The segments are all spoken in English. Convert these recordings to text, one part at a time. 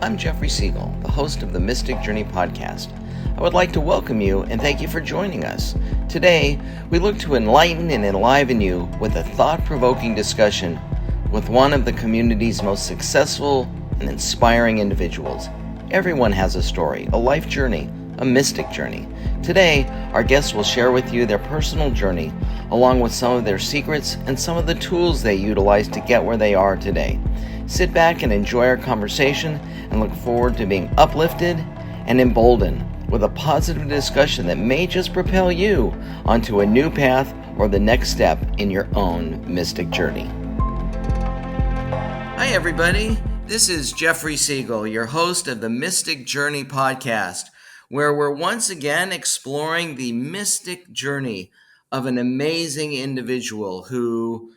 I'm Jeffrey Siegel, the host of the Mystic Journey podcast. I would like to welcome you and thank you for joining us. Today, we look to enlighten and enliven you with a thought-provoking discussion with one of the community's most successful and inspiring individuals. Everyone has a story, a life journey, a mystic journey. Today, our guests will share with you their personal journey, along with some of their secrets and some of the tools they utilize to get where they are today. Sit back and enjoy our conversation and look forward to being uplifted and emboldened with a positive discussion that may just propel you onto a new path or the next step in your own mystic journey. Hi, everybody. This is Jeffrey Siegel, your host of the Mystic Journey podcast, where we're once again exploring the mystic journey of an amazing individual who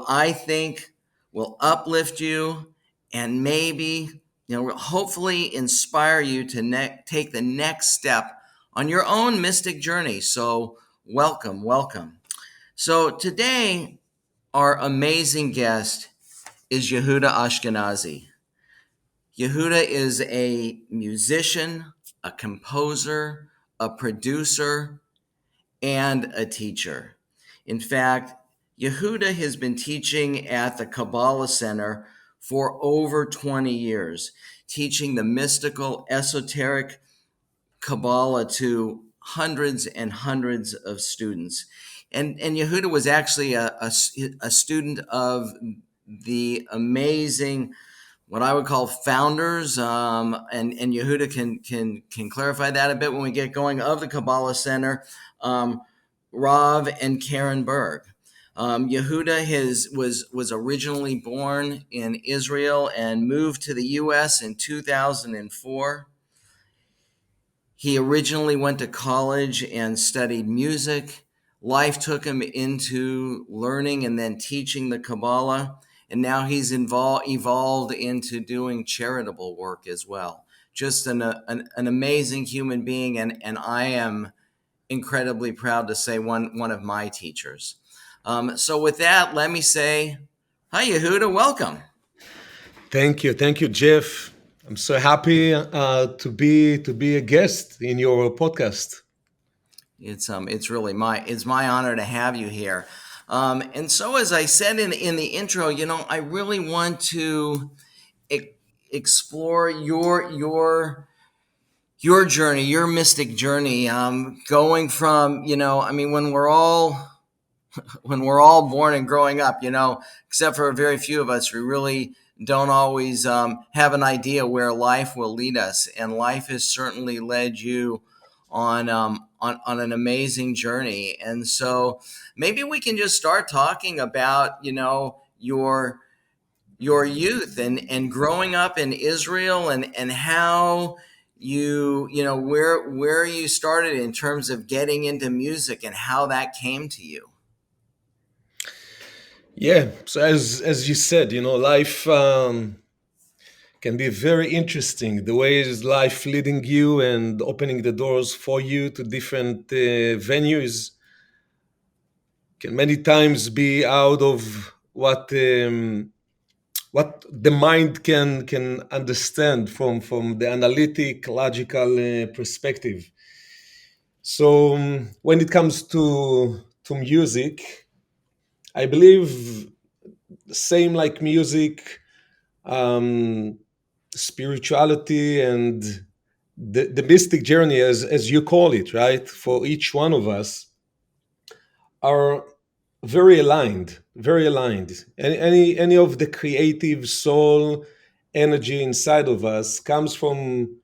I think will uplift you and maybe, hopefully inspire you to take the next step on your own mystic journey. So welcome. So today, our amazing guest is Yehuda Ashkenazi. Yehuda is a musician, a composer, a producer, and a teacher. In fact, Yehuda has been teaching at the Kabbalah Center for over 20 years, teaching the mystical, esoteric Kabbalah to hundreds and hundreds of students. And Yehuda was actually a student of the amazing, what I would call founders, and Yehuda can clarify that a bit when we get going, of the Kabbalah Center, Rav and Karen Berg. Yehuda was originally born in Israel and moved to the U.S. in 2004. He originally went to college and studied music. Life took him into learning and then teaching the Kabbalah. And now he's evolved into doing charitable work as well. Just an amazing human being, and I am incredibly proud to say one of my teachers. So with that, let me say, hi, Yehuda, welcome. Thank you, Jeff. I'm so happy to be a guest in your podcast. It's really my honor to have you here. And so, as I said in the intro, I really want to explore your journey, your mystic journey, going from, when we're all born and growing up, except for a very few of us, we really don't always have an idea where life will lead us. And life has certainly led you on an amazing journey. And so maybe we can just start talking about, your youth and growing up in Israel and how where you started in terms of getting into music and how that came to you. Yeah, so as you said, life can be very interesting. The way is life leading you and opening the doors for you to different venues can many times be out of what the mind can understand from the analytic, logical perspective. So when it comes to music, I believe same like music, spirituality and the mystic journey, as you call it, right? For each one of us are very aligned, very aligned. Any of the creative soul energy inside of us comes from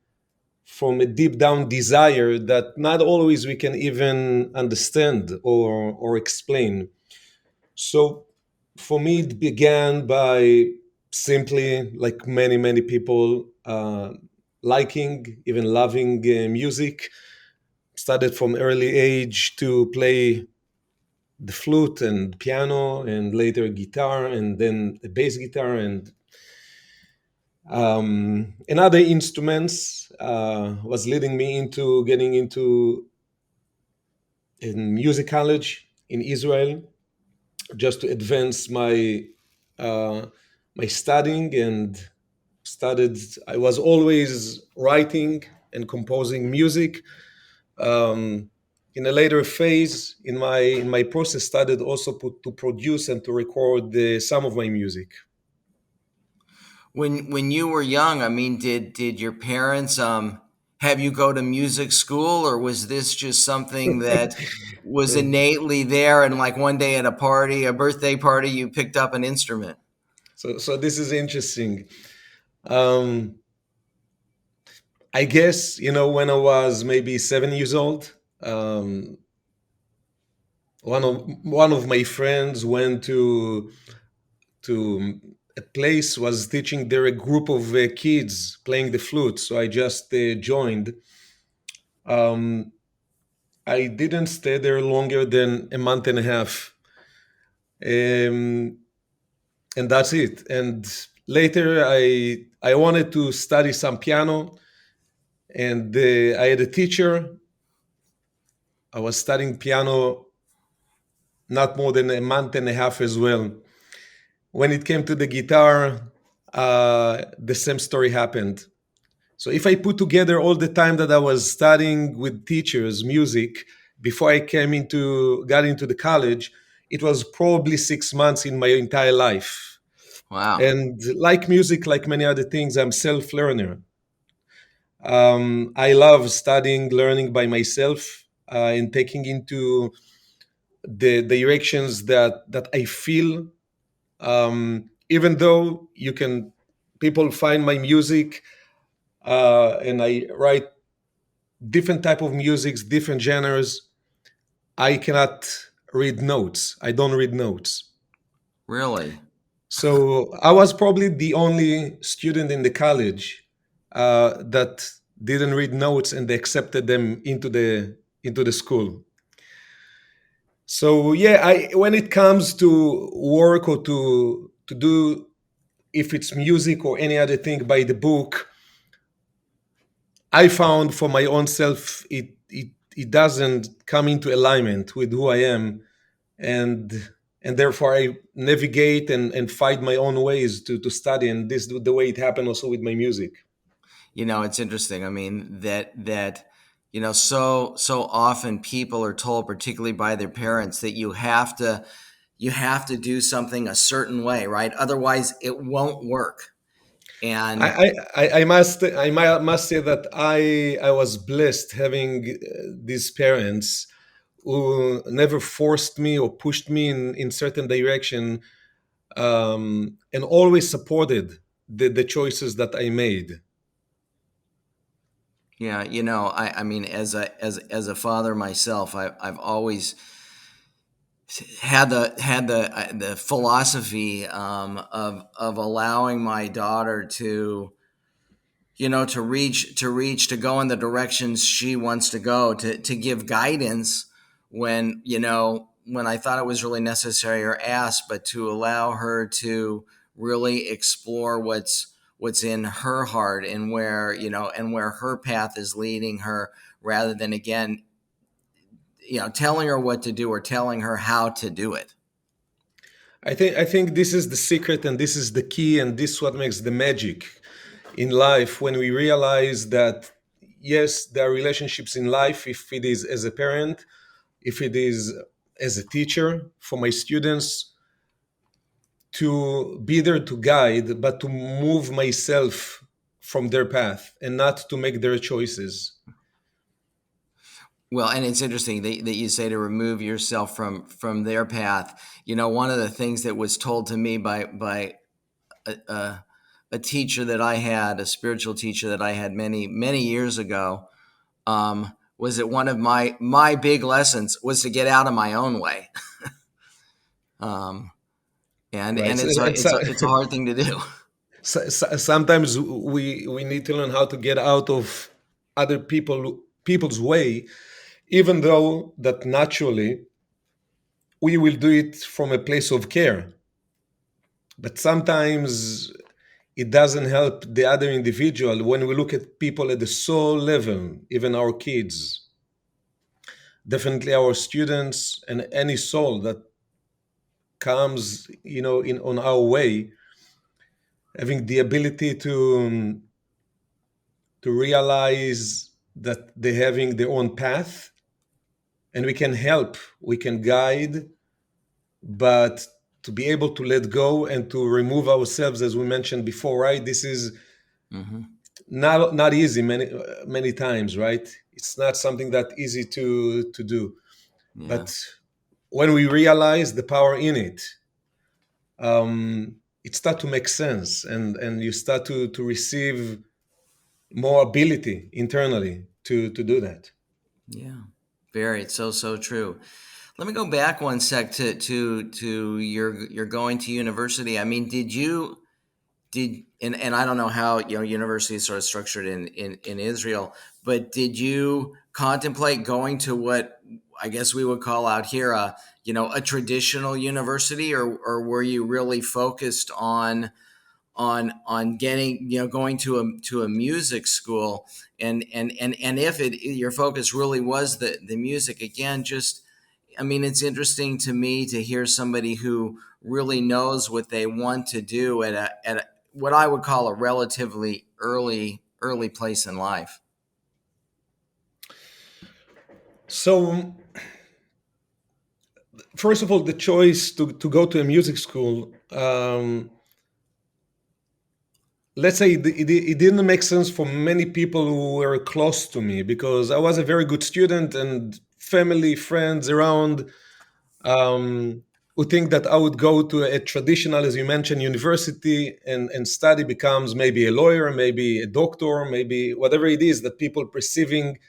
a deep down desire that not always we can even understand or explain. So for me, it began by simply, like many people, liking, even loving music. Started from early age to play the flute and piano, and later guitar, and then the bass guitar, and other instruments was leading me into getting into in music college in Israel, just to advance my my studying and started. I was always writing and composing music. Um, in a later phase in my process, started also to produce and to record some of my music. When you were young, I mean, did your parents have you go to music school, or was this just something that was innately there, and like one day at a party, a birthday party, you picked up an instrument? So this is interesting. Um, I guess when I was maybe 7 years old, um, one of my friends went to a place, was teaching there a group of kids playing the flute. So I just joined. Um, I didn't stay there longer than a month and a half, um, and that's it. And later, I wanted to study some piano, and I had a teacher. I was studying piano not more than a month and a half as well. When it came to the guitar, the same story happened. So if I put together all the time that I was studying with teachers music before I got into the college, it was probably 6 months in my entire life. Wow. And like music, like many other things, I'm self-learner. I love studying, learning by myself, and taking into the directions that I feel. Even though people find my music, and I write different type of musics, different genres. I cannot read notes. I don't read notes. Really? So I was probably the only student in the college that didn't read notes, and they accepted them into the school. So yeah, I when it comes to work or to do, if it's music or any other thing by the book, I found for my own self it doesn't come into alignment with who I am, and therefore I navigate and find my own ways to study, and this is the way it happened also with my music. It's interesting. I mean, so often people are told, particularly by their parents, that you have to do something a certain way, right? Otherwise, it won't work. And I must say that I was blessed having these parents who never forced me or pushed me in certain direction, and always supported the choices that I made. yeah, I mean, as a father myself, I've always had the philosophy of allowing my daughter to go in the directions she wants to go, to give guidance when I thought it was really necessary or asked, but to allow her to really explore what's in her heart, and where her path is leading her, rather than, again, telling her what to do or telling her how to do it. I think this is the secret, and this is the key, and this is what makes the magic in life, when we realize that yes, there are relationships in life, if it is as a parent, if it is as a teacher for my students, to be there to guide, but to move myself from their path and not to make their choices. Well, and it's interesting that you say to remove yourself from their path. One of the things that was told to me by a teacher that I had, a spiritual teacher that I had many many years ago, was that one of my big lessons was to get out of my own way. um, and Right. it's a it's a it's a hard thing to do. Sometimes we need to learn how to get out of other people's way, even though that naturally we will do it from a place of care. But sometimes it doesn't help the other individual. When we look at people at the soul level, even our kids, definitely our students, and any soul that comes in on our way, having the ability to realize that they're having their own path, and we can help, we can guide, but to be able to let go and to remove ourselves, as we mentioned before, right? This is Mm-hmm. not easy many times, right? It's not something that easy to do. Yeah. But when we realize the power in it, it start to make sense, and you start to receive more ability internally to do that. Yeah. Very. It's so, so true. Let me go back one sec to your going to university. I mean, and I don't know how, universities are structured in Israel, but did you contemplate going to what I guess we would call out here a traditional university, or were you really focused on getting, going to a music school, and if your focus really was the music, again, just, I mean, it's interesting to me to hear somebody who really knows what they want to do at what I would call a relatively early place in life. So first of all, the choice to go to a music school, let's say it didn't make sense for many people who were close to me, because I was a very good student, and family, friends around, who think that I would go to a traditional, as you mentioned, university, and study, becomes maybe a lawyer, maybe a doctor, maybe whatever it is that people perceiving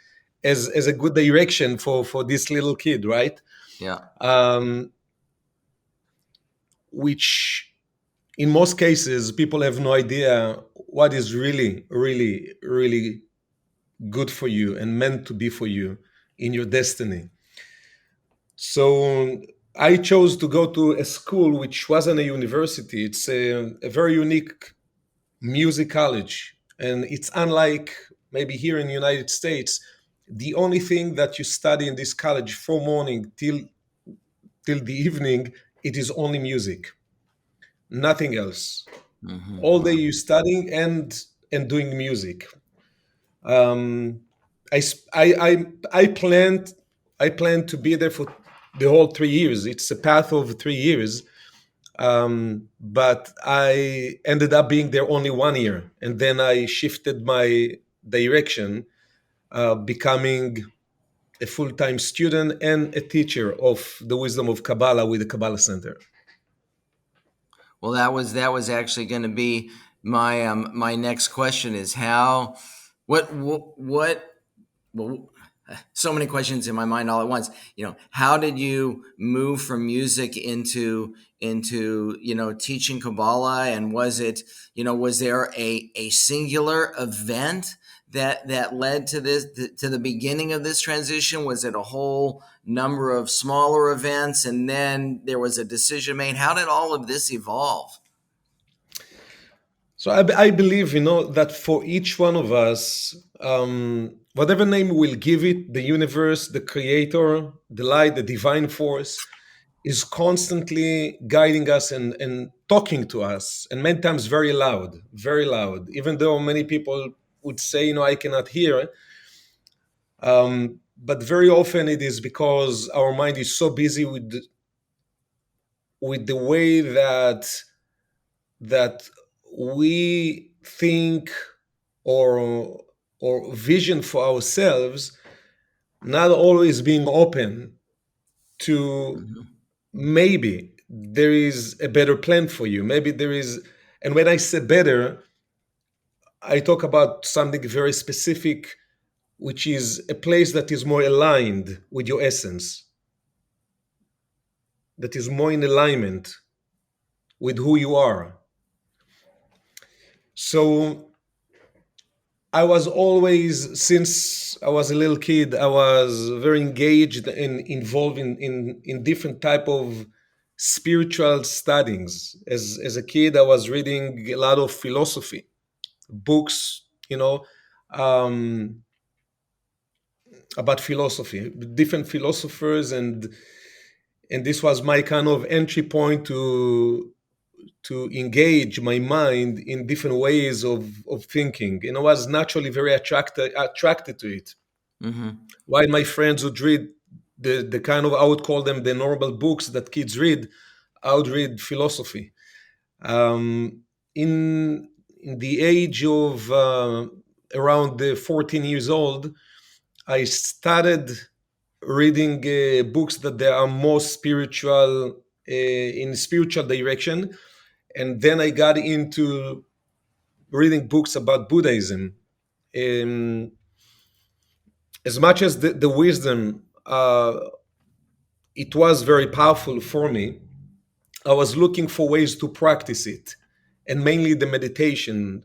as a good direction for this little kid, right? Yeah. Um, which in most cases people have no idea what is really, really, really good for you and meant to be for you in your destiny. So I chose to go to a school which wasn't a university. It's a very unique music college, and it's unlike maybe here in the United States. The only thing that you study in this college from morning till the evening, it is only music, nothing else. Hmm. All day Wow. you studying and doing music. Um, I planned to be there for the whole 3 years. It's a path of 3 years, but I ended up being there only 1 year, and then I shifted my direction, becoming a full-time student and a teacher of the wisdom of Kabbalah with the Kabbalah Center. Well, that was actually going to be my next question, is how what well, so many questions in my mind all at once. How did you move from music into teaching Kabbalah, and was there a singular event that led to this, to the beginning of this transition? Was it a whole number of smaller events, and then there was a decision made? How did all of this evolve? So I believe, that for each one of us, whatever name we'll give it, the universe, the creator, the light, the divine force, is constantly guiding us and talking to us, and many times very loud, even though many people would say, I cannot hear. But very often it is because our mind is so busy with the way that we think, or vision for ourselves, not always being open to, Mhm. maybe there is a better plan for you, maybe there is. And when I say better, I talk about something very specific, which is a place that is more aligned with your essence, that is more in alignment with who you are. So I was always, since I was a little kid, I was very engaged and involved in different type of spiritual studies. As a kid, I was reading a lot of philosophy books, um, about philosophy, different philosophers, and this was my kind of entry point to engage my mind in different ways of thinking, and I was naturally very attracted to it. Mm-hmm. While my friends would read the kind of, I would call them the normal books that kids read, I would read philosophy. Um, in the age of around 14 years old, I started reading books that they are more spiritual, in spiritual direction, and then I got into reading books about Buddhism. Um, as much as the wisdom, it was very powerful for me, I was looking for ways to practice it, and mainly the meditations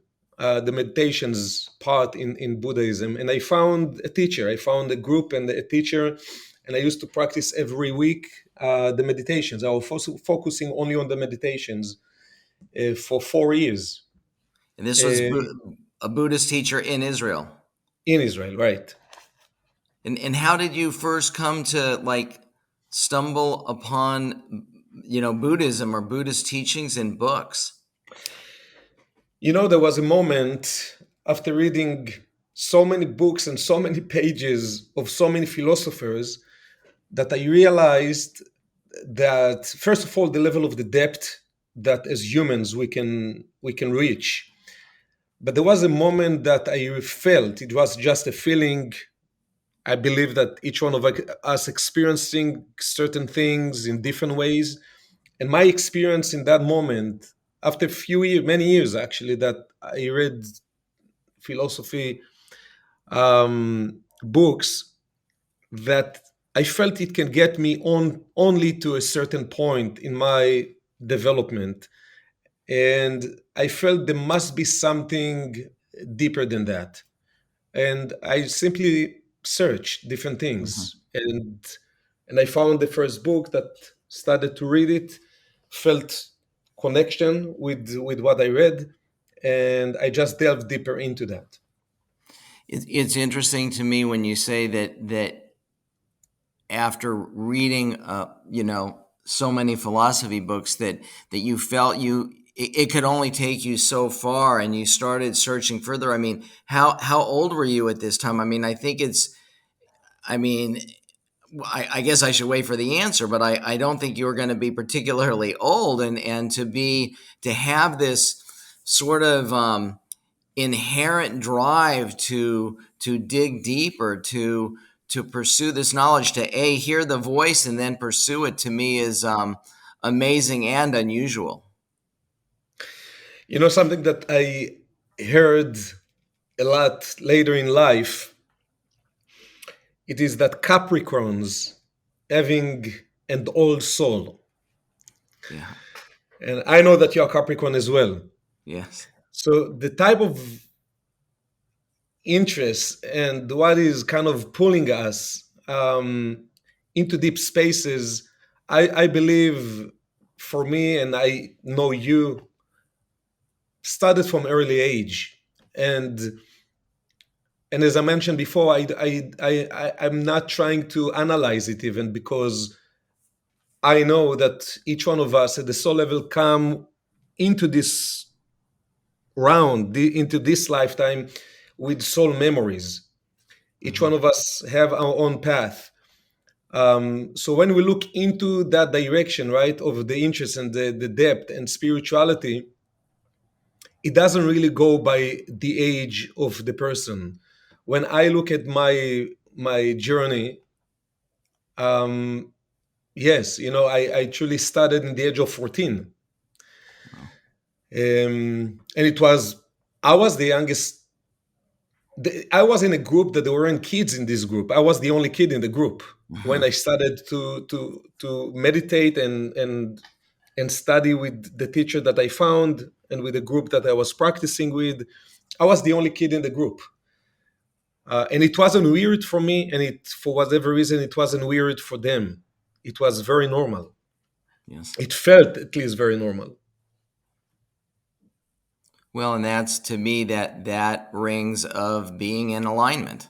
part in Buddhism. And I found a teacher, I found a group and a teacher, and I used to practice every week the meditations. I was focusing only on the meditations for 4 years And this was uh, A Buddhist teacher in Israel. in Israel, right? And how did you first come to like stumble upon Buddhism or Buddhist teachings in books? You know, there was a moment after reading so many books and so many pages of so many philosophers that I realized that, first of all, the level of the depth that as humans we can reach. But there was a moment that I felt, it was just a feeling. I believe that each one of us experiencing certain things in different ways. And my experience in that moment, after a few years, many years actually, that I read philosophy books, that I felt it can get me on only to a certain point in my development. And I felt there must be something deeper than that. And I simply searched different Mhm. things, and I found the first book that started to read it, felt connection with what I read, and I just delved deeper into that. It's interesting to me when you say that after reading, so many philosophy books that you felt it could only take you so far, and you started searching further. I mean, how old were you at this time? I mean, I mean, I guess I should wait for the answer, but I don't think you were going to be particularly old, and to have this sort of inherent drive to dig deeper, to pursue this knowledge, to hear the voice and then pursue it, to me is amazing and unusual. You know, something that I heard a lot later in life, it is that Capricorns having an old soul. Yeah. And I know that you're Capricorn as well. Yes. So the type of interest and what is kind of pulling us into deep spaces, I believe, for me, and I know you, started from early age. And as I mentioned before, I'm not trying to analyze it even, because I know that each one of us at the soul level come into this into this lifetime with soul memories. Each Hmm. one of us have our own path. So when we look into that direction, right, of the interest and the depth and spirituality, it doesn't really go by the age of the person. When I look at my journey, um, yes, you know, I truly started in the age of 14. Wow. And it was, I was the youngest. I was in a group that there weren't kids in this group. I was the only kid in the group when I started to meditate and study with the teacher that I found and with the group that I was practicing with. I was the only kid in the group, and it wasn't weird for me. And it, for whatever reason, it wasn't weird for them. It was very normal. Yes. It felt at least very normal. Well, and that's, to me, that rings of being in alignment.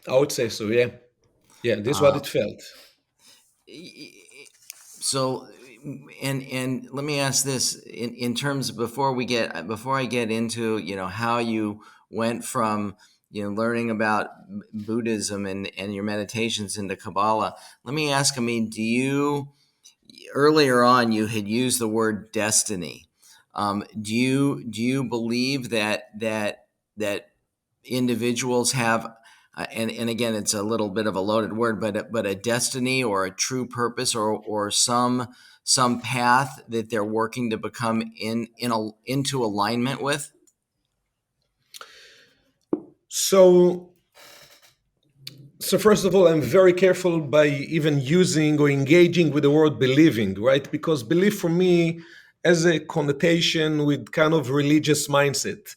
I would say so. Yeah, yeah. This is what Uh, it felt. So, and let me ask this in terms before I get into how you went from learning about Buddhism and your meditations into Kabbalah. Let me ask. I mean, do you earlier on you had used the word destiny? Do you believe that individuals have, and again, it's a little bit of a loaded word, but a destiny or a true purpose, or some path that they're working to become into alignment with? So, so first of all, I'm very careful by even using or engaging with the word believing, right? Because belief for me has a connotation with kind of religious mindset.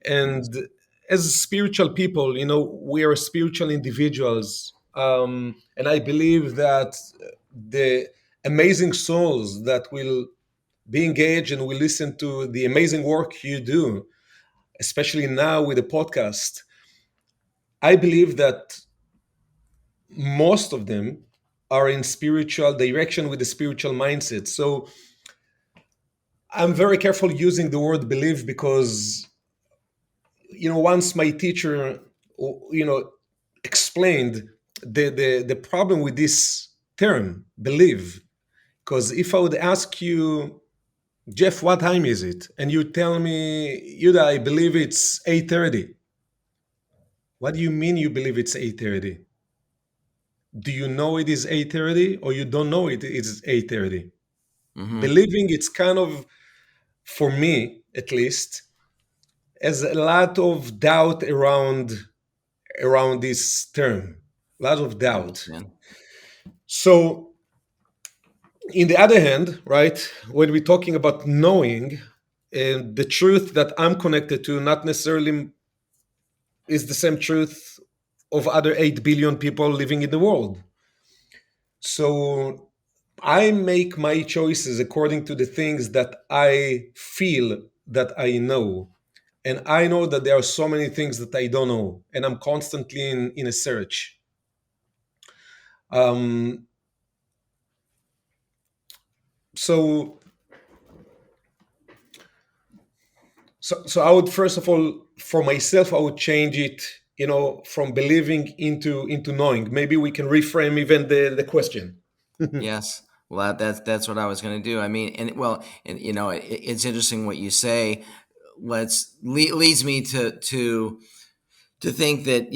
Yes. And as spiritual people, we are spiritual individuals. And I believe that the amazing souls that will be engaged and will listen to the amazing work you do, especially now with the podcast, I believe that most of them are in spiritual direction with a spiritual mindset. So I'm very careful using the word believe because once my teacher explained the problem with this term believe, because if I would ask you, Jeff, what time is it, and you tell me, Yuda, I believe it's 8:30. What do you mean you believe it's 8:30? Do you know it is 8:30 or you don't know it is 8:30? Mm-hmm. Believing, it's kind of, for me at least, has a lot of doubt around this term, a lot of I doubt. understand. So in the other hand, right, when we're talking about knowing, and the truth that I'm connected to not necessarily is the same truth of other 8 billion people living in the world. So I make my choices according to the things that I feel that I know. And I know that there are so many things that I don't know. And I'm constantly in a search. Um, so, so I would, first of all, for myself, I would change it, from believing into knowing. Maybe we can reframe even the question. Yes. Well, that's what I was going to do. I mean, and it's interesting what you say. Leads me to think that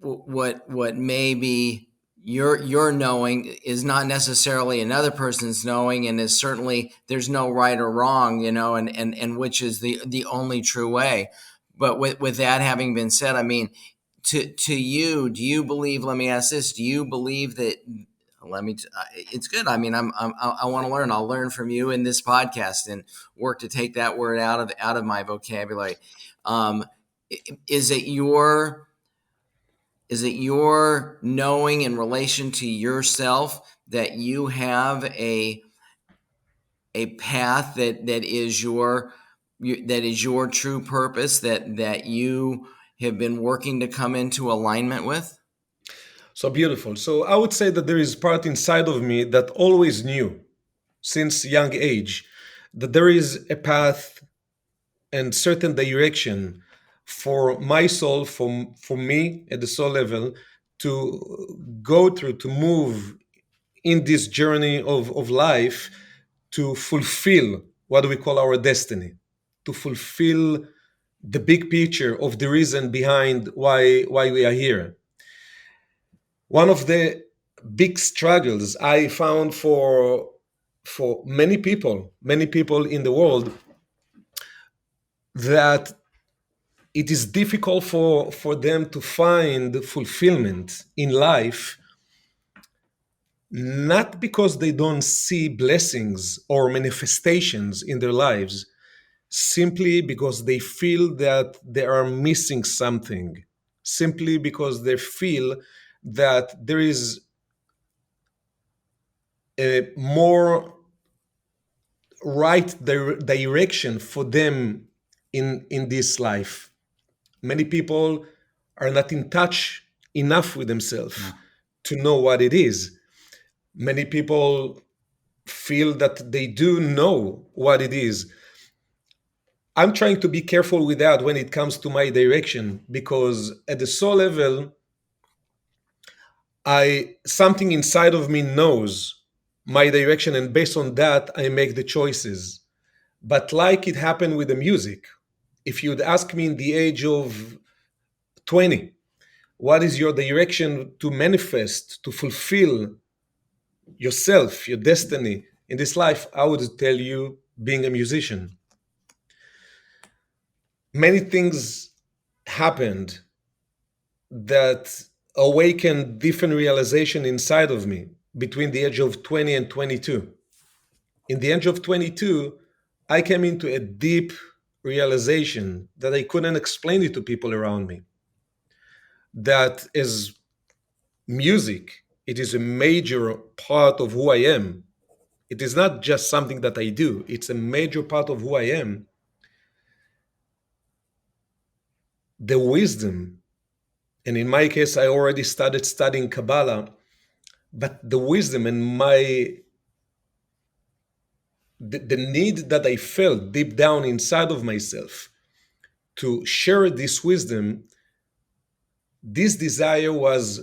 what maybe your knowing is not necessarily another person's knowing, and is certainly there's no right or wrong, and which is the only true way. But with that having been said, I mean, to you, do you believe? Let me ask this: do you believe that? It's good. I mean, I want to learn. I'll learn from you in this podcast and work to take that word out of my vocabulary. Um, is it your knowing in relation to yourself that you have a path that is your true purpose, that you have been working to come into alignment with? So beautiful. So I would say that there is part inside of me that always knew since young age that there is a path and certain direction for my soul, for me at the soul level, to go through, to move in this journey of life, to fulfill what we call our destiny, to fulfill the big picture of the reason behind why we are here. One of the big struggles I found for many people in the world, that it is difficult for them to find fulfillment in life, not because they don't see blessings or manifestations in their lives, simply because they feel that they are missing something, simply because they feel that there is a more right direction for them in this life. Many people are not in touch enough with themselves Yeah. to know what it is. Many people feel that they do know what it is. I'm trying to be careful with that when it comes to my direction, because at the soul level, I something inside of me knows my direction, and based on that, I make the choices. But like it happened with the music, if you'd ask me in the age of 20, what is your direction to manifest, to fulfill yourself, your destiny in this life, I would tell you being a musician. Many things happened that awakened different realization inside of me between the age of 20 and 22. In the age of 22, I came into a deep realization that I couldn't explain it to people around me. That is music, it is a major part of who I am. It is not just something that I do, it's a major part of who I am. The wisdom, and in my case, I already started studying Kabbalah, but the wisdom and the need that I felt deep down inside of myself to share this wisdom, this desire was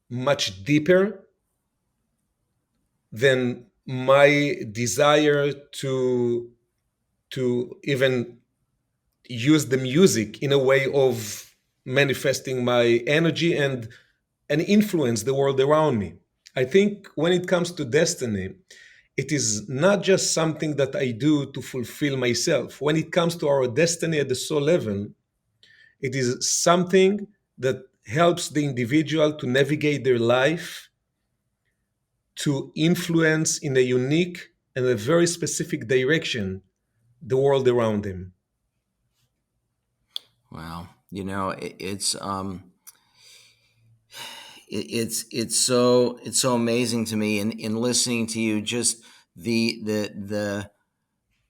much deeper than my desire to even use the music in a way of manifesting my energy and influence the world around me. I think when it comes to destiny, it is not just something that I do to fulfill myself. When it comes to our destiny at the soul level, it is something that helps the individual to navigate their life, to influence in a unique and a very specific direction the world around them. Wow. It's so amazing to me in listening to you, just the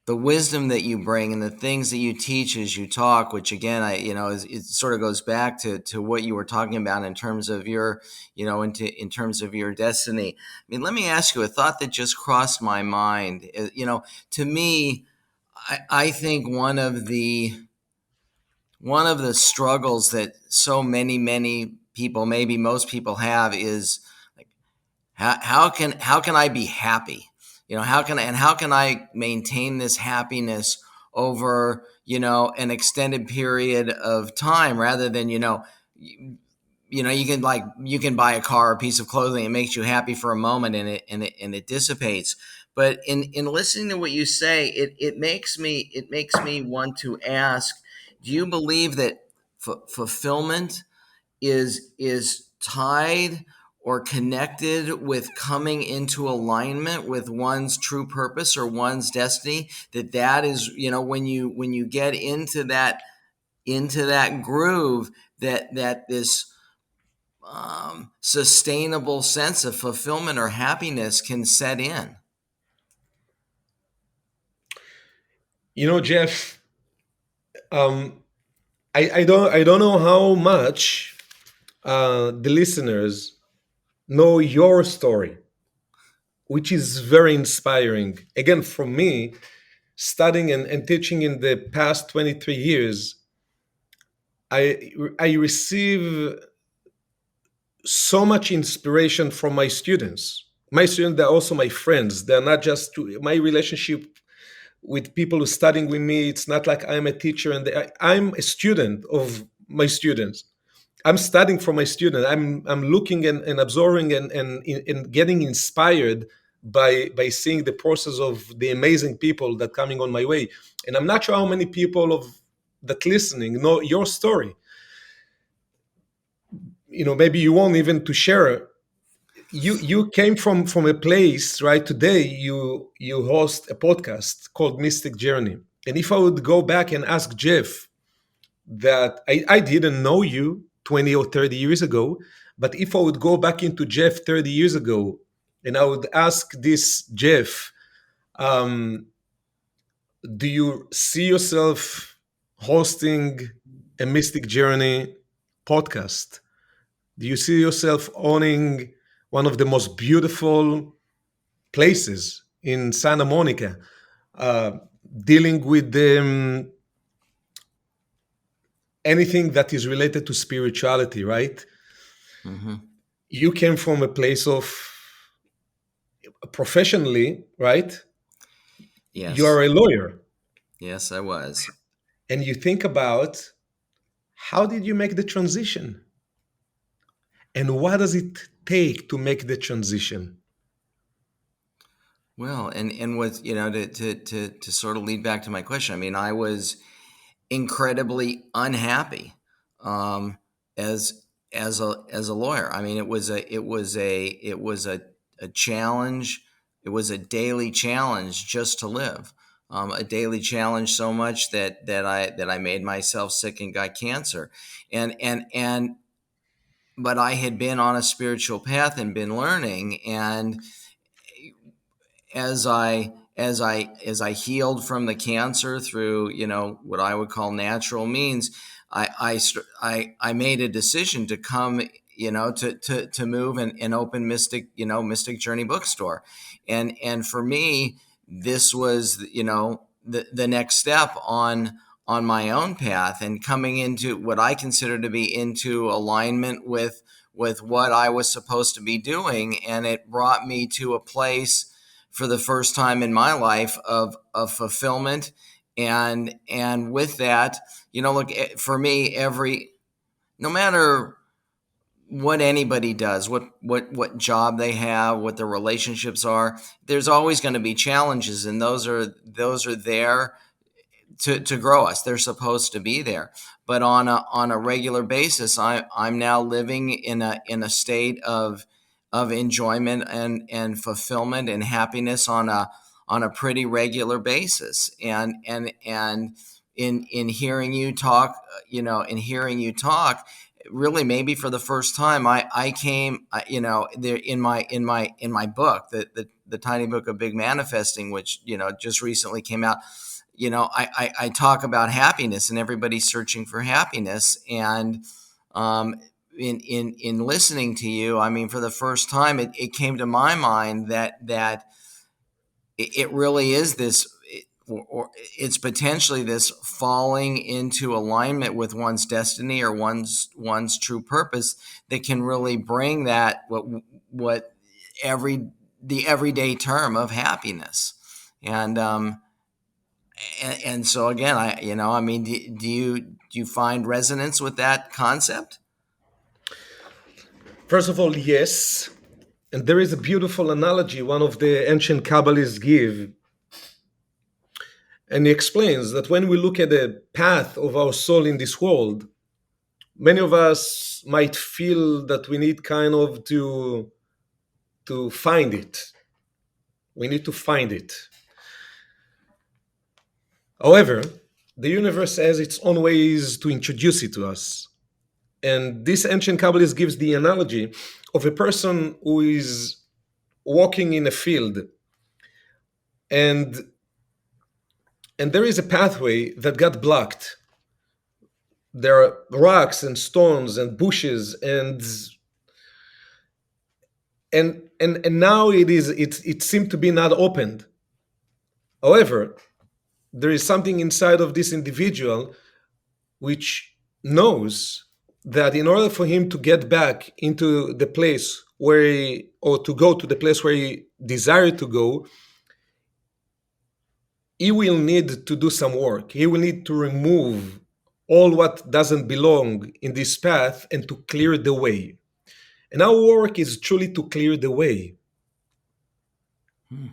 wisdom that you bring and the things that you teach as you talk, which again, it sort of goes back to what you were talking about in terms of your, in terms of your destiny. I mean, let me ask you a thought that just crossed my mind. To me, I think one of the struggles that so many people, maybe most people have, is like, how can I be happy? How can I maintain this happiness over an extended period of time, rather than you can buy a car or a piece of clothing. It makes you happy for a moment, and it dissipates. But in listening to what you say, it makes me want to ask: do you believe that fulfillment is tied or connected with coming into alignment with one's true purpose or one's destiny? That is, when you get into that groove, that this sustainable sense of fulfillment or happiness can set in. Jeff, um, I don't know how much the listeners know your story, which is very inspiring. Again, for me, studying and teaching in the past 23 years, I receive so much inspiration from my students. My students, they're also my friends. They're not just my relationship with people who are studying with me. It's not like I'm a teacher and I'm a student of my students. I'm studying from my student. I'm looking and absorbing and getting inspired by seeing the process of the amazing people that coming on my way. And I'm not sure how many people of that listening know your story. Maybe you won't even to share. You came from a place, right? Today you host a podcast called Mystic Journey. And if I would go back and ask Jeff that I didn't know you 20 or 30 years ago, but if I would go back into Jeff 30 years ago and I would ask this Jeff, um, do you see yourself hosting a Mystic Journey podcast? Do you see yourself owning one of the most beautiful places in Santa Monica, uh, dealing with anything that is related to spirituality, right? Hmm. You came from a place of professionally, right? You Yes. are a lawyer, Yes, I was. and you think about how did you make the transition, and what does it take to make the transition? Well, and with to sort of lead back to my question, I mean, I was incredibly unhappy um, as a lawyer. I mean, it was a challenge. It was a daily challenge just to live. A daily challenge so much that I made myself sick and got cancer, and but I had been on a spiritual path and been learning, and as I healed from the cancer through what I would call natural means, I made a decision to come, to move and open Mystic Journey bookstore, and for me this was the next step on my own path, and coming into what I consider to be into alignment with what I was supposed to be doing, and it brought me to a place for the first time in my life of fulfillment, and with that, look, for me, no matter what anybody does, what job they have, what their relationships are, there's always going to be challenges, and those are there to grow us. They're supposed to be there. But on a regular basis, I'm now living in a state of enjoyment and fulfillment and happiness on a pretty regular basis. And in hearing you talk, really, maybe for the first time, I came, there in my book, the tiny book of big manifesting, which just recently came out. I talk about happiness, and everybody's searching for happiness. And um, in listening to you, I mean, for the first time, it came to my mind that it really is this, or it's potentially this falling into alignment with one's destiny or one's true purpose that can really bring that what the everyday term of happiness. And so again, I mean, do you find resonance with that concept? First of all, yes. And there is a beautiful analogy one of the ancient Kabbalists give. And he explains that when we look at the path of our soul in this world, many of us might feel that we need kind of to find it. We need to find it. However, the universe has its own ways to introduce it to us. And this ancient Kabbalist gives the analogy of a person who is walking in a field, and there is a pathway that got blocked. There are rocks and stones and bushes, and now it seemed to be not opened. However, there is something inside of this individual which knows that in order for him to get back into the place where or to go to the place where he desired to go, he will need to do some work. He will need to remove all what doesn't belong in this path and to clear the way. And our work is truly to clear the way. Hmm.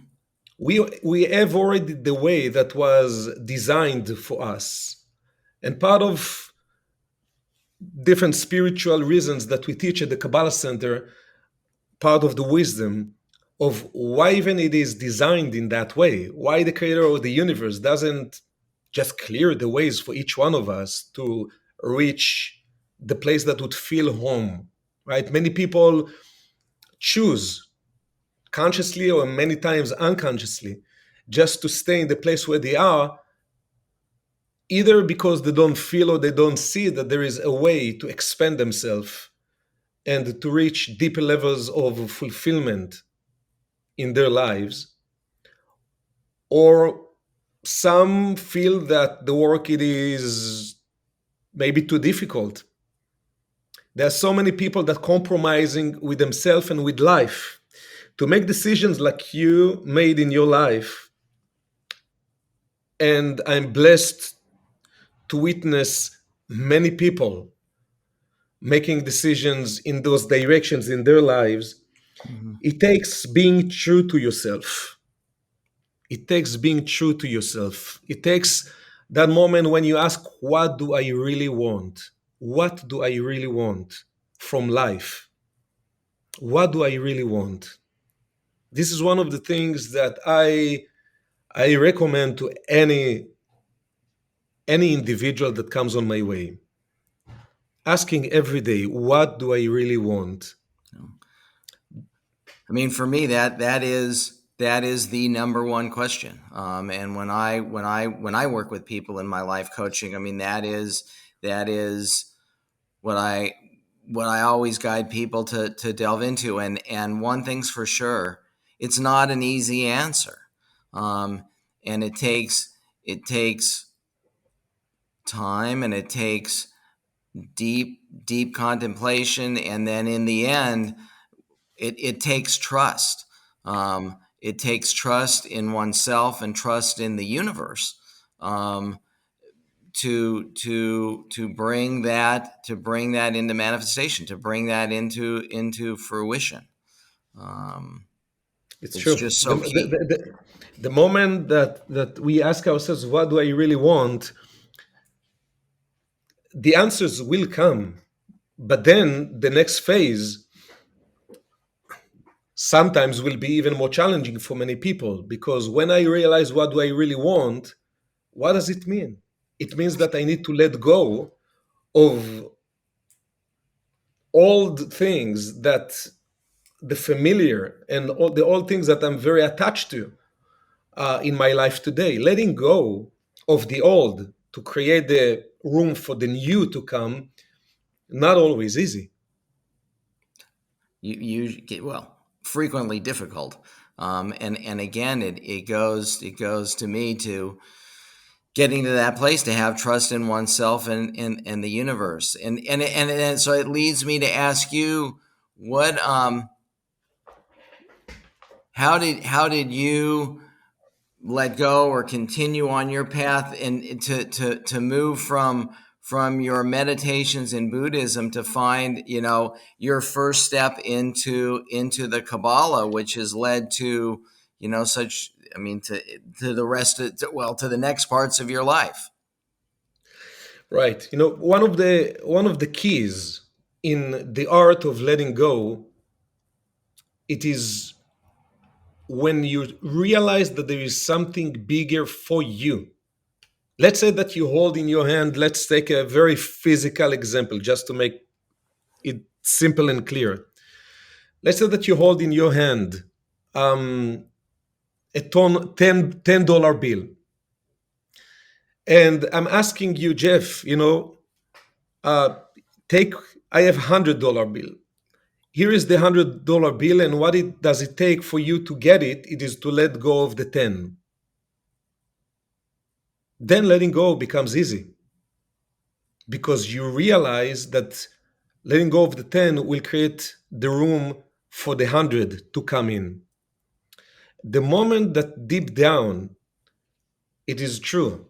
We have already the way that was designed for us. And part of different spiritual reasons that we teach at the Kabbalah Center, part of the wisdom of why even it is designed in that way, why the creator of the universe doesn't just clear the ways for each one of us to reach the place that would feel home, right? Many people choose consciously or many times unconsciously just to stay in the place where they are, either because they don't feel or they don't see that there is a way to expand themselves and to reach deeper levels of fulfillment in their lives, or some feel that the work it is maybe too difficult. There are so many people that compromising with themselves and with life to make decisions like you made in your life. And I'm blessed to witness many people making decisions in those directions in their lives. Mhm. It takes being true to yourself. It takes being true to yourself. It takes that moment when you ask, what do I really want? What do I really want from life? What do I really want? This is one of the things that I recommend to any individual that comes on my way. Asking every day, what do I really want? I mean, for me, that is the number one question. And when I work with people in my life coaching, I mean, that is what I always guide people to delve into. And one thing's for sure, it's not an easy answer, and it takes time, and it takes deep contemplation, and then in the end, it takes trust. It takes trust in oneself and trust in the universe, to bring that into manifestation, to bring that into fruition. Um, It's it's true. just so key. The moment that we ask ourselves, what do I really want? The answers will come. But then the next phase sometimes will be even more challenging for many people, because when I realize what do I really want, what does it mean? It means that I need to let go of old things, that the familiar and all the old things that I'm very attached to in my life today. Letting go of the old to create the room for the new to come, not always easy. Well, frequently difficult. And again, it goes to me to getting to that place, to have trust in oneself and the universe. And so it leads me to ask you, what how did you let go or continue on your path, and to move from your meditations in Buddhism to find, your first step into the Kabbalah, which has led to, such, I mean, to the rest of, to the next parts of your life. Right. One of the keys in the art of letting go, it is when you realize that there is something bigger for you. Let's say that you hold in your hand, let's take a very physical example just to make it simple and clear. Let's say that you hold in your hand um, a $10 bill. And I'm asking you, Jeff, uh, take, I have $100 bill. Here is the $100 bill, and what it does it take for you to get it? It is to let go of the 10. Then letting go becomes easy, because you realize that letting go of the 10 will create the room for the 100 to come in. The moment that deep down it is true,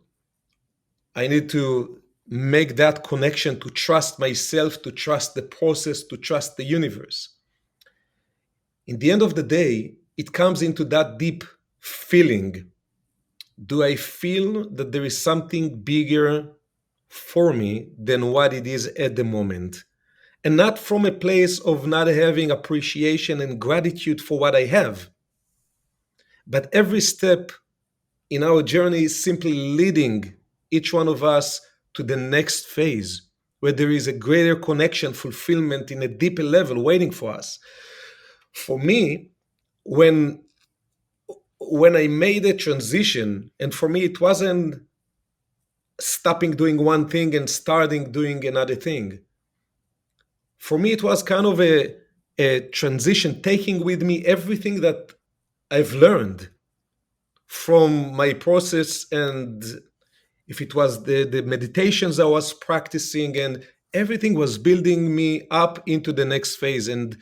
I need to make that connection, to trust myself, to trust the process, to trust the universe. In the end of the day, it comes into that deep feeling. Do I feel that there is something bigger for me than what it is at the moment? And not from a place of not having appreciation and gratitude for what I have, but every step in our journey is simply leading each one of us to the next phase, where there is a greater connection, fulfillment in a deeper level waiting for us. For me, when I made a transition, and for me it wasn't stopping doing one thing and starting doing another thing. For me, it was kind of a transition, taking with me everything that I've learned from my process, and if it was the meditations I was practicing, and everything was building me up into the next phase. And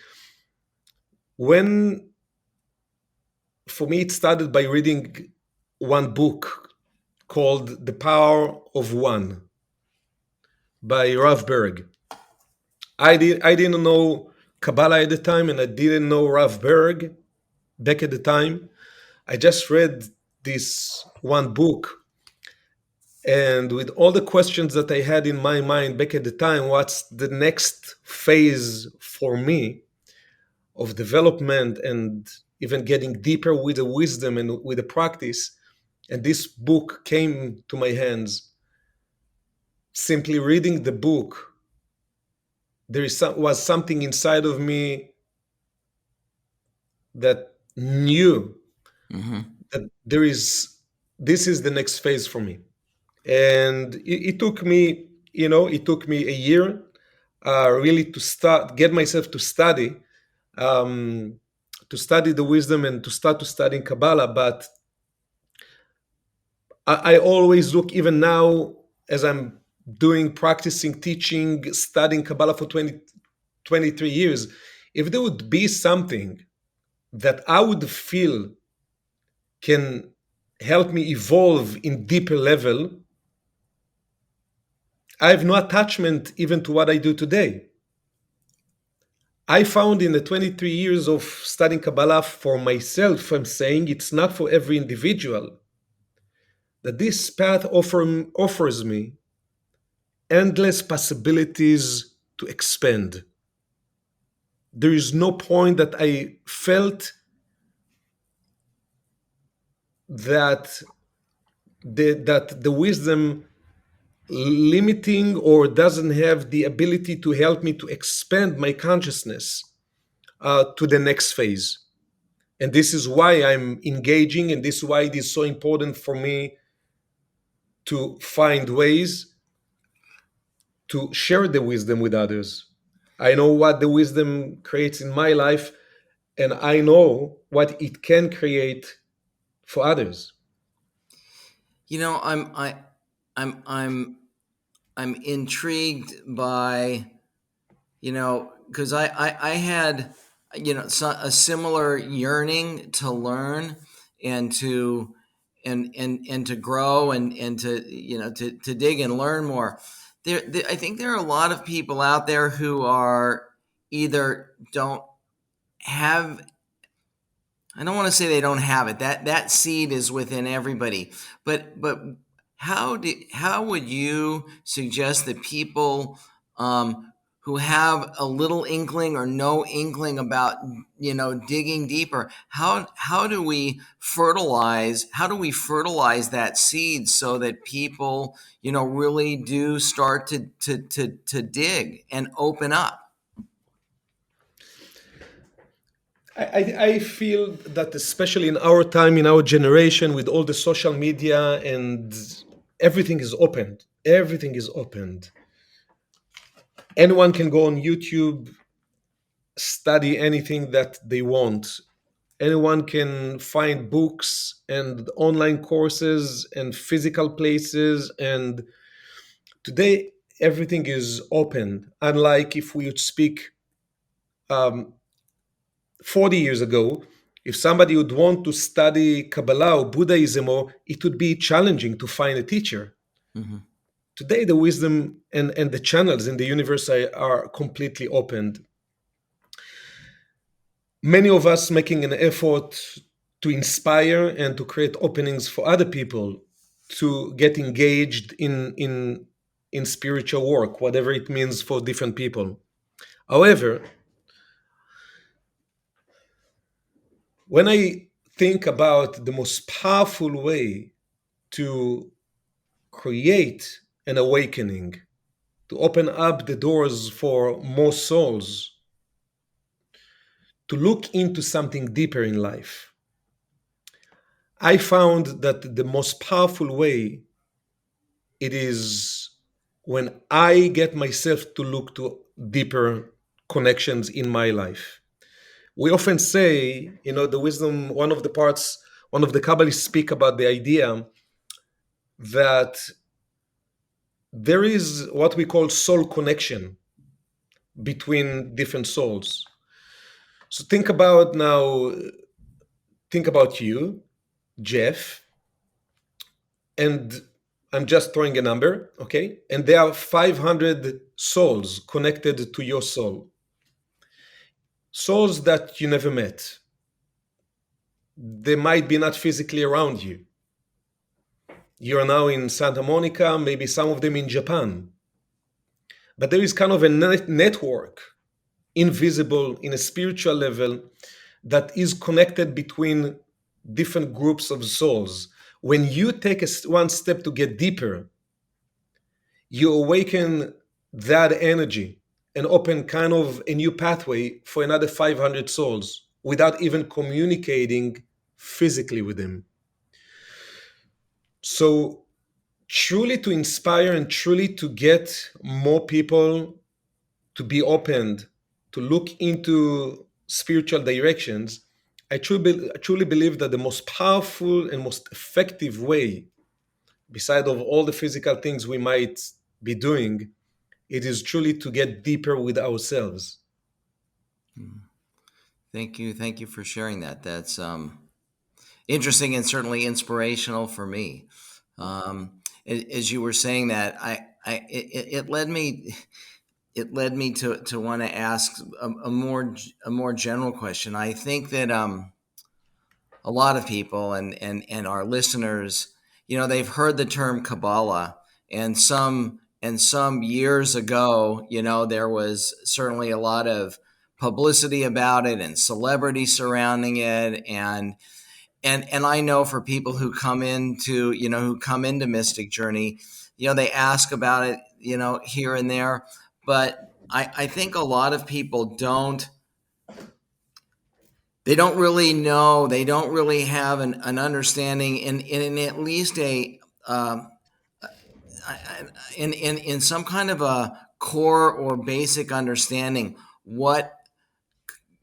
when, for me, it started by reading one book called The Power of One by Rav Berg. I didn't know Kabbalah at the time, and I didn't know Rav Berg back at the time. I just read this one book, and with all the questions that I had in my mind back at the time, what's the next phase for me of development and even getting deeper with the wisdom and with the practice. And this book came to my hands. Simply reading the book, was something inside of me that knew Mm-hmm. that this is the next phase for me. And it took me, it took me a year, really, to get myself um, to study the wisdom and to start to study Kabbalah. But I always look, even now, as I'm doing, practicing, teaching, studying Kabbalah for 23 years, if there would be something that I would feel can help me evolve in deeper level, I have no attachment even to what I do today. I found in the 23 years of studying Kabbalah for myself, I'm saying it's not for every individual, that this path offers me endless possibilities to expand. There is no point that I felt that the wisdom limiting or doesn't have the ability to help me to expand my consciousness to the next phase. And this is why I'm engaging, and this is why it is so important for me to find ways to share the wisdom with others. I know what the wisdom creates in my life, and I know what it can create for others. You know, I'm I'm I'm intrigued by, because I had, a similar yearning to learn and to and to grow and to, to dig and learn more. I think there are a lot of people out there who are either don't have, I don't want to say they don't have it. That seed is within everybody. But how would you suggest that people, who have a little inkling or no inkling about, digging deeper, how do we fertilize that seed so that people, really do start to dig and open up? I feel that, especially in our time, in our generation, with all the social media and everything is opened, everything is opened. Anyone can go on YouTube, study anything that they want. Anyone can find books and online courses and physical places. And today, everything is open. Unlike if we would speak um, 40 years ago, if somebody would want to study Kabbalah or Buddhism, or it would be challenging to find a teacher. Mm-hmm. Today, the wisdom and the channels in the universe are completely opened. Many of us making an effort to inspire and to create openings for other people to get engaged in spiritual work, whatever it means for different people. However, when I think about the most powerful way to create an awakening, to open up the doors for more souls, to look into something deeper in life, I found that the most powerful way, it is when I get myself to look to deeper connections in my life. We often say, the wisdom, one of the parts one of the Kabbalists speak about the idea that there is what we call soul connection between different souls. So think about you, Jeff, and I'm just throwing a number, okay? And there are 500 souls connected to your soul. Souls that you never met. They might be not physically around you. You're now in Santa Monica, maybe some of them in Japan. But there is kind of a network, invisible in a spiritual level, that is connected between different groups of souls. When you take one step to get deeper, you awaken that energy and open kind of a new pathway for another 500 souls without even communicating physically with them. So truly to inspire and truly to get more people to be opened, to look into spiritual directions, I truly believe that the most powerful and most effective way, beside of all the physical things we might be doing, it is truly to get deeper with ourselves. Thank you. Thank you for sharing that. That's interesting and certainly inspirational for me. As you were saying that, it led me to want to ask a more general question. I think that a lot of people and our listeners, they've heard the term Kabbalah, and some years ago, there was certainly a lot of publicity about it and celebrity surrounding it, and I know for people who come into Mystic Journey, they ask about it, here and there, but I think a lot of people they don't really know, they don't really have an understanding in at least in some kind of a core or basic understanding what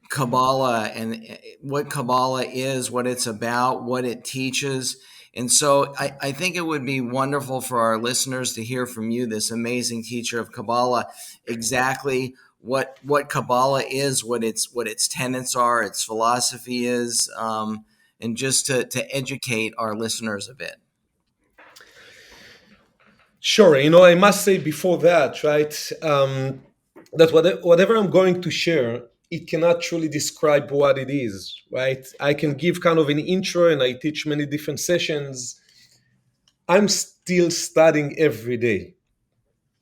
Kabbalah and what Kabbalah is, what it's about, what it teaches. And so I think it would be wonderful for our listeners to hear from you, this amazing teacher of Kabbalah, exactly what Kabbalah is, what its tenets are, its philosophy is, and just to educate our listeners a bit. Sure. I must say before that, right, that whatever I'm going to share, it cannot truly describe what it is, right? I can give kind of an intro and I teach many different sessions. I'm still studying every day.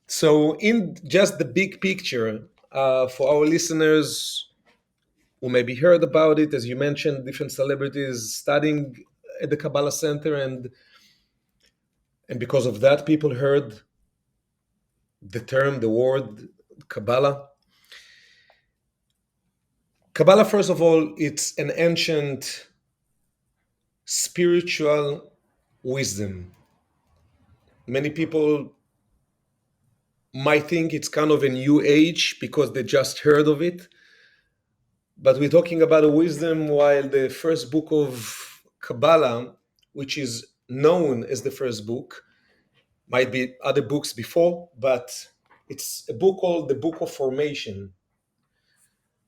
So, in just the big picture, for our listeners who maybe heard about it, as you mentioned, different celebrities studying at the Kabbalah Center, and because of that, people heard the term, the word Kabbalah. Kabbalah, first of all, it's an ancient spiritual wisdom. Many people might think it's kind of a new age because they just heard of it. But we're talking about a wisdom, while the first book of Kabbalah, which is known as the first book, might be other books before, but it's a book called the Book of Formation,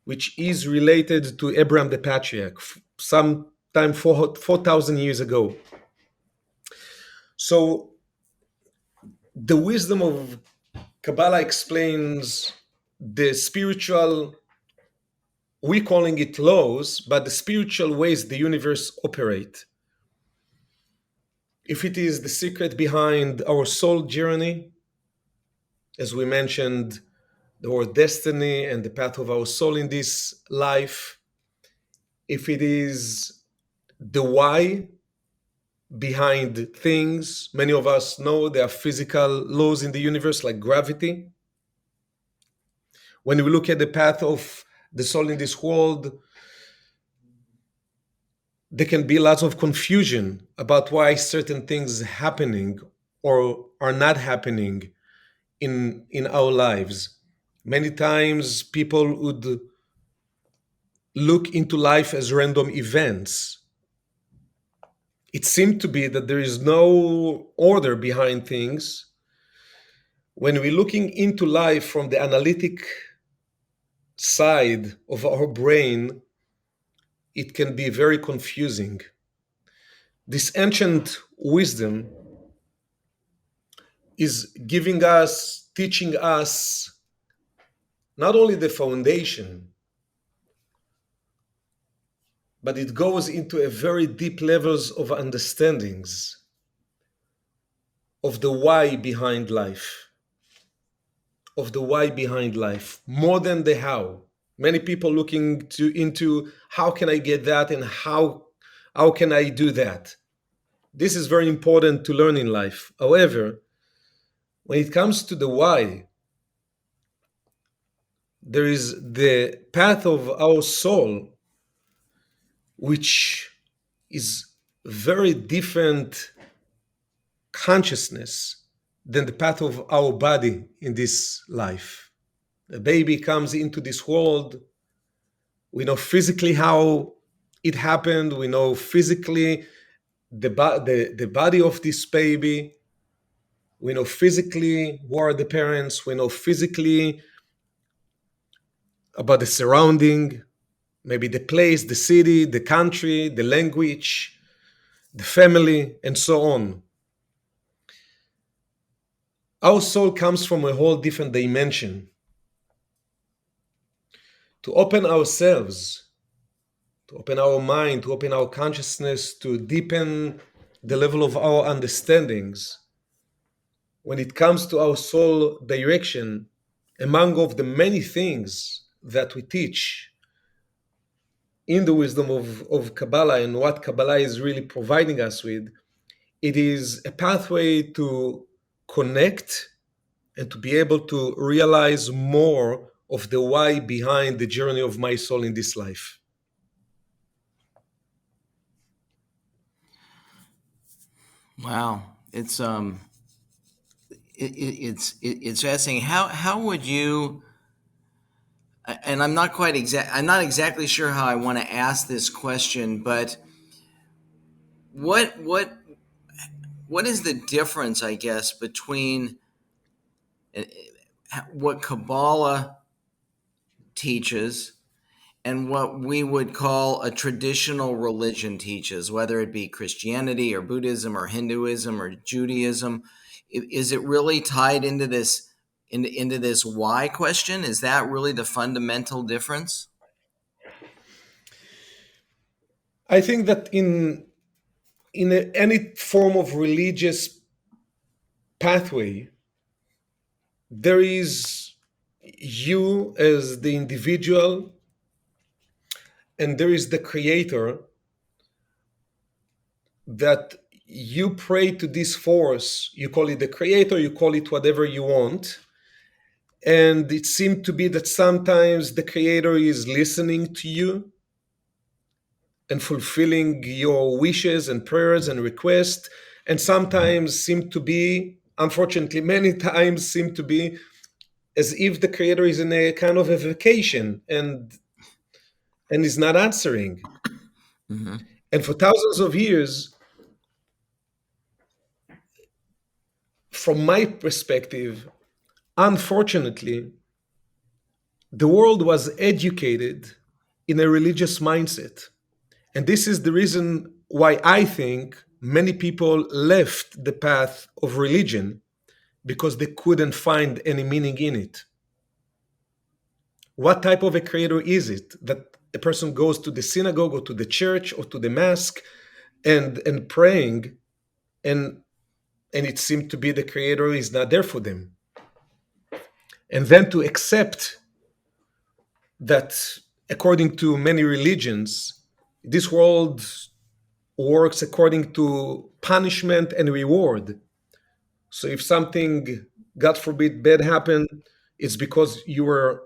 which is related to Abraham the Patriarch, sometime 4,000 years ago. So the wisdom of Kabbalah explains the spiritual, we calling it laws, but the spiritual ways the universe operate. If it is the secret behind our soul journey, as we mentioned, our destiny and the path of our soul in this life, if it is the why behind things, many of us know there are physical laws in the universe like gravity. When we look at the path of the soul in this world, there can be lots of confusion about why certain things are happening or are not happening in our lives. Many times people would look into life as random events. it seemed to be that there is no order behind things. When we're looking into life from the analytic side of our brain, it can be very confusing. This ancient wisdom is giving us, teaching us not only the foundation, but it goes into a very deep levels of understandings of the why behind life, more than the how. Many people looking to into how can I get that and how can I do that. This is very important to learn in life. However, when it comes to the why, there is the path of our soul, which is very different consciousness than the path of our body in this life. A baby comes into this world. We know physically how it happened. We know physically the body of this baby. We know physically who are the parents. We know physically about the surrounding, maybe the place, the city, the country, the language, the family, and so on. Our soul comes from a whole different dimension. To open ourselves, to open our mind, to open our consciousness, to deepen the level of our understandings, when it comes to our soul direction, among of the many things that we teach in the wisdom of Kabbalah and what Kabbalah is really providing us with, it is a pathway to connect and to be able to realize more of the why behind the journey of my soul in this life. Wow, it's fascinating. How would you? And I'm not exactly sure how I want to ask this question, but what what what is the difference, I guess, between uh, what Kabbalah teaches and what we would call a traditional religion teaches, whether it be Christianity or Buddhism or Hinduism or Judaism? Is it really tied into this why question? Is that really the fundamental difference? I think that any form of religious pathway, there is you as the individual, and there is the creator, that you pray to this force. You call it the creator, you call it whatever you want. And it seemed to be that sometimes the creator is listening to you and fulfilling your wishes and prayers and requests, and sometimes seem to be, unfortunately many times seem to be, as if the creator is in a kind of a vacation and is not answering. Mm-hmm. And for thousands of years, from my perspective, unfortunately, the world was educated in a religious mindset. And this is the reason why I think many people left the path of religion, because they couldn't find any meaning in it. What type of a creator is it that a person goes to the synagogue or to the church or to the mosque and praying, and it seemed to be the creator is not there for them? And then to accept that according to many religions, this world works according to punishment and reward. So if something, God forbid, bad happened, it's because you were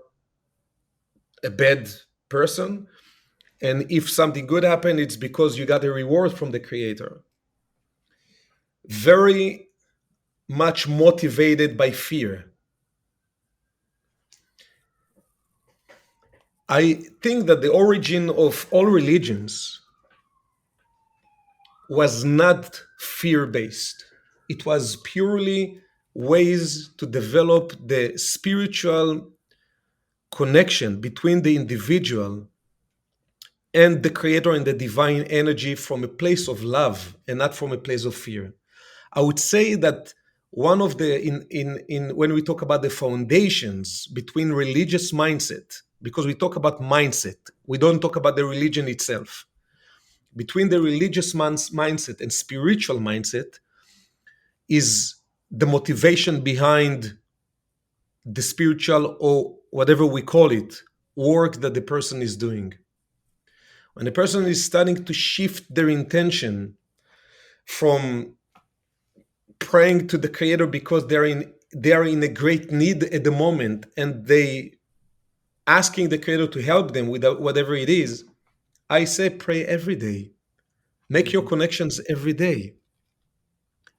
a bad person. And if something good happened, it's because you got a reward from the creator. Very much motivated by fear. I think that the origin of all religions was not fear based. It was purely ways to develop the spiritual connection between the individual and the creator and the divine energy from a place of love and not from a place of fear. I would say that one of the in when we talk about the foundations between religious mindset, because we talk about mindset, we don't talk about the religion itself. Between the religious mindset and spiritual mindset is the motivation behind the spiritual, or whatever we call it, work that the person is doing. When a person is starting to shift their intention from praying to the creator because they are in a great need at the moment, and they asking the creator to help them with whatever it is, I say pray every day. Make your Mhm. connections every day.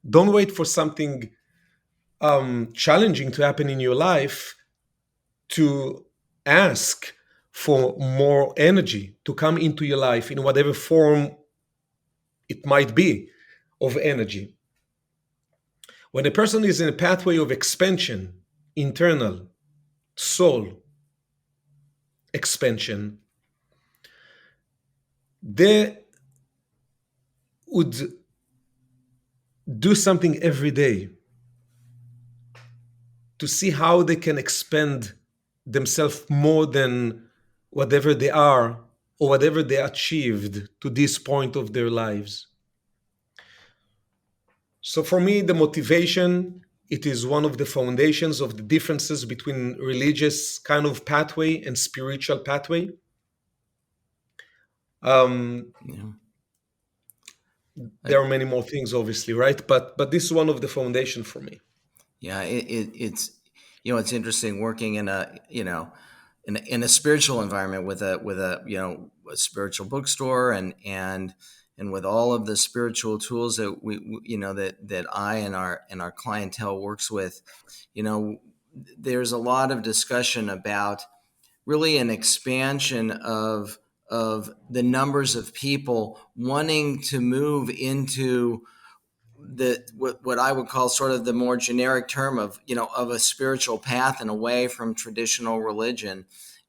Don't wait for something challenging to happen in your life to ask for more energy to come into your life in whatever form it might be of energy. When a person is in a pathway of expansion, internal soul expansion, they would do something every day to see how they can expand themselves more than whatever they are or whatever they achieved to this point of their lives. So for me, the motivation, it is one of the foundations of the differences between religious kind of pathway and spiritual pathway. Um, Yeah. there are many more things, obviously, right? But this is one of the foundation for me. Yeah, it's it's interesting working in a in a spiritual environment with a a spiritual bookstore and with all of the spiritual tools that that I and our clientele works with. You know, there's a lot of discussion about really an expansion of the numbers of people wanting to move into what I would call sort of the more generic term of of a spiritual path and away from traditional religion,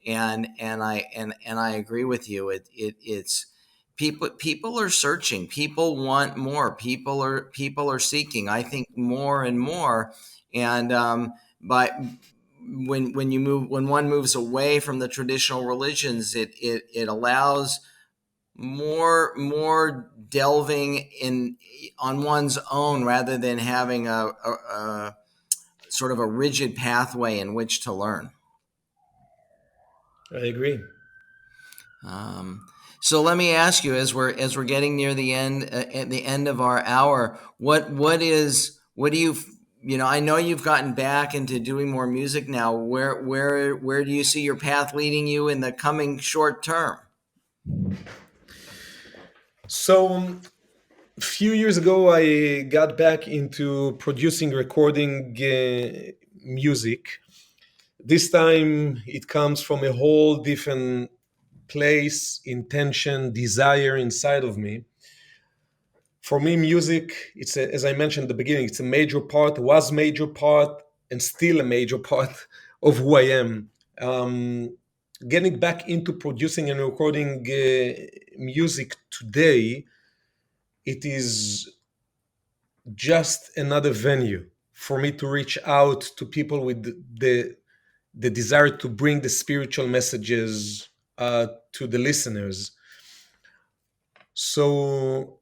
and I agree with you. It's people are searching. People want more. People are seeking. I think more and more, and by when one moves away from the traditional religions, it allows more delving in on one's own rather than having a sort of a rigid pathway in which to learn. I agree. Um, so let me ask you, as we're getting near the end at the end of our hour, what do you I know you've gotten back into doing more music now. Where do you see your path leading you in the coming short term? So a few years ago, I got back into producing, recording music. This time, it comes from a whole different place, intention, desire inside of me. For me, music, as I mentioned at the beginning, it's a major part, was major part, and still a major part of who I am. Getting back into producing and recording music today, it is just another venue for me to reach out to people with the desire to bring the spiritual messages to the listeners. So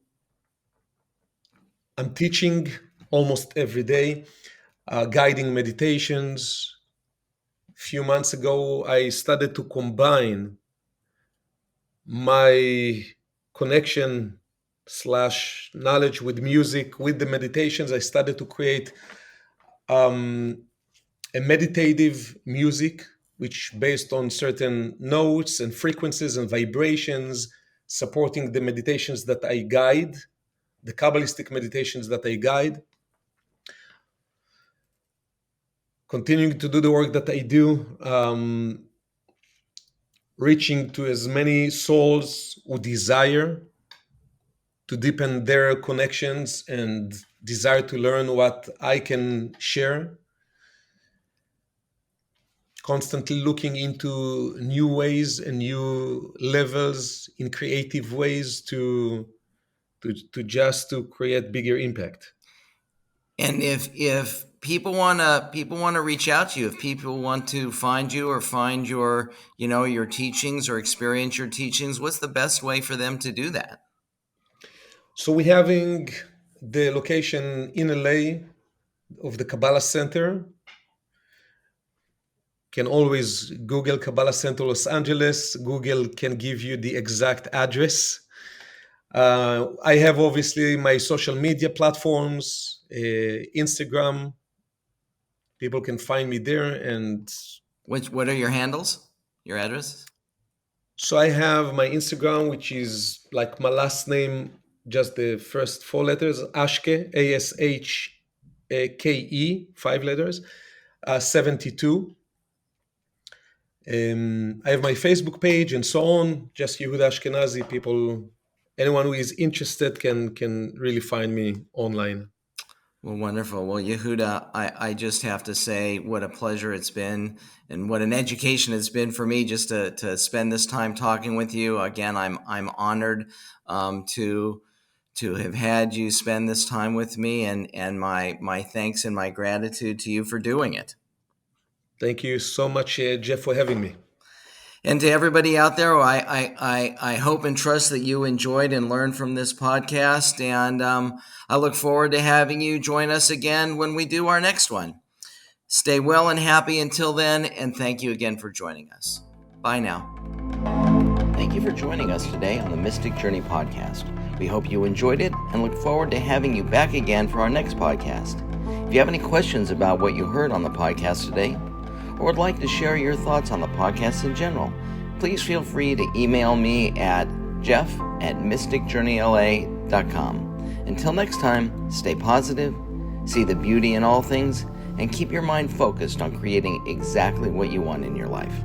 I'm teaching almost every day, guiding meditations. A few months ago, I started to combine my connection slash knowledge with music, with the meditations. I started to create um, a meditative music, which based on certain notes and frequencies and vibrations, supporting the meditations that I guide, the Kabbalistic meditations that I guide, continuing to do the work that I do, reaching to as many souls who desire to deepen their connections and desire to learn what I can share. Constantly looking into new ways and new levels in creative ways to create bigger impact. And if people wanna reach out to you, if people want to find you or find your your teachings or experience your teachings, what's the best way for them to do that? So we're having the location in LA of the Kabbalah Center. Can always Google Kabbalah Center Los Angeles. Google can give you the exact address. I have obviously my social media platforms, Instagram. People can find me there, and What are your handles? Your addresses? so I have my Instagram, which is like my last name, just the first four letters, Ashke, ASHKE, 5 letters, 72. I have my Facebook page and so on, just Yehuda Ashkenazi. Anyone who is interested can really find me online. Well, wonderful. Well, Yehuda, I just have to say what a pleasure it's been and what an education it's been for me just to spend this time talking with you. Again, I'm honored to have had you spend this time with me, and my thanks and my gratitude to you for doing it. Thank you so much, Jeff, for having me. And to everybody out there, I hope and trust that you enjoyed and learned from this podcast. And I look forward to having you join us again when we do our next one. Stay well and happy until then, and thank you again for joining us. Bye now. Thank you for joining us today on the Mystic Journey podcast. We hope you enjoyed it and look forward to having you back again for our next podcast. If you have any questions about what you heard on the podcast today, or would like to share your thoughts on the podcast in general, please feel free to email me at jeff@mysticjourneyla.com. Until next time, stay positive, see the beauty in all things, and keep your mind focused on creating exactly what you want in your life.